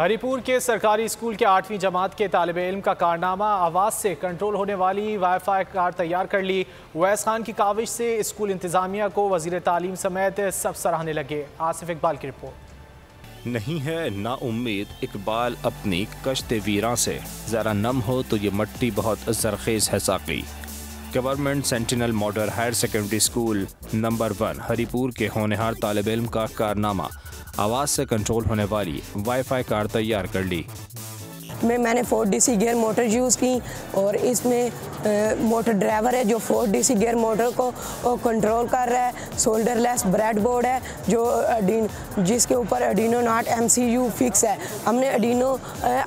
हरिपुर के सरकारी स्कूल के 8वीं जमात के तालिब इल्म का कारनामा, आवाज़ से कंट्रोल होने वाली वाईफाई कार तैयार कर ली। उवैस खान की काविश से स्कूल इंतजामिया को वजीर तालीम समेत सब सराहने लगे। आसिफ इकबाल की रिपोर्ट। नहीं है ना उम्मीद इकबाल अपनी कश्ते वीरां से, ज़रा नम हो तो ये मट्टी बहुत ज़रखेज़ है साकी। Government sentinel model higher secondary school number 1 Haripur के होनहार तालिब इल्म का कारनामा, आवाज़ से कंट्रोल होने वाली वाईफाई कार तैयार कर ली। मैंने 4 DC गियर मोटर यूज़ की और इसमें मोटर ड्राइवर है जो 4 DC गियर मोटर को कंट्रोल कर रहा है। सोल्डरलेस ब्रेड बोर्ड है जो जिसके ऊपर Arduino नॉट MCU फिक्स है। हमने Arduino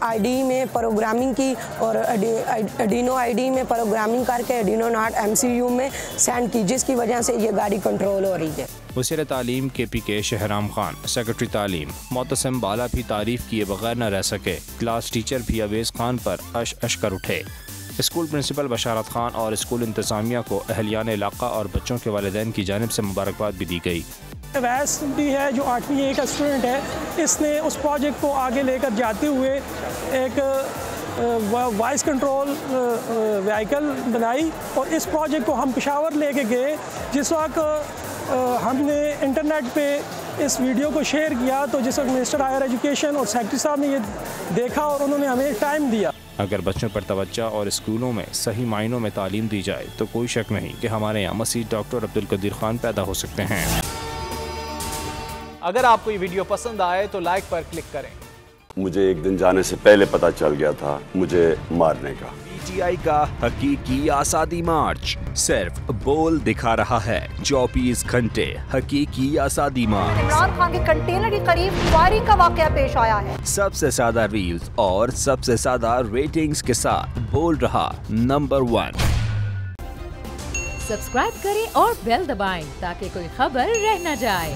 ID में प्रोग्रामिंग की और Arduino ID में प्रोग्रामिंग करके Arduino नॉट MCU में सेंड की, जिसकी वजह से ये गाड़ी कंट्रोल हो रही है। वज़ीर तालीम KPK शहराम खान, सेक्रेटरी तालीम मोतसम बाला भी तारीफ किए बगैर न रह सके। क्लास टीचर भी अवेज़ खान पर अश कर उठे। स्कूल प्रिंसिपल बशारत खान और स्कूल इंतज़ामिया को अहलियान इलाका और बच्चों के वालिदैन की जानिब से मुबारकबाद भी दी गई। अवैस भी है जो 8वीं A का स्टूडेंट है, इसने उस प्रोजेक्ट को आगे लेकर जाते हुए एक वॉइस कंट्रोल व्हीकल बनाई और इस प्रोजेक्ट को हम पेशावर लेके गए। जिस वक्त हमने इंटरनेट पे इस वीडियो को शेयर किया तो जिस वक्त मिनिस्टर हायर एजुकेशन और सेक्रेटरी साहब ने ये देखा और उन्होंने हमें टाइम दिया। अगर बच्चों पर तवज्जो और स्कूलों में सही मायनों में तालीम दी जाए तो कोई शक नहीं कि हमारे यहाँ मसीह डॉक्टर अब्दुल कदीर खान पैदा हो सकते हैं। अगर आपको ये वीडियो पसंद आए तो लाइक पर क्लिक करें। मुझे एक दिन जाने से पहले पता चल गया था मुझे मारने का। PTI का हकीकी आज़ादी मार्च सिर्फ बोल दिखा रहा है। 24 घंटे हकीकी आज़ादी मार्च। इमरान खान के कंटेनर के करीब फायरिंग का वाकया पेश आया है। सबसे ज्यादा रील्स और सबसे ज्यादा रेटिंग्स के साथ बोल रहा नंबर 1। सब्सक्राइब करें और बेल दबाएं ताकि कोई खबर रह न जाए।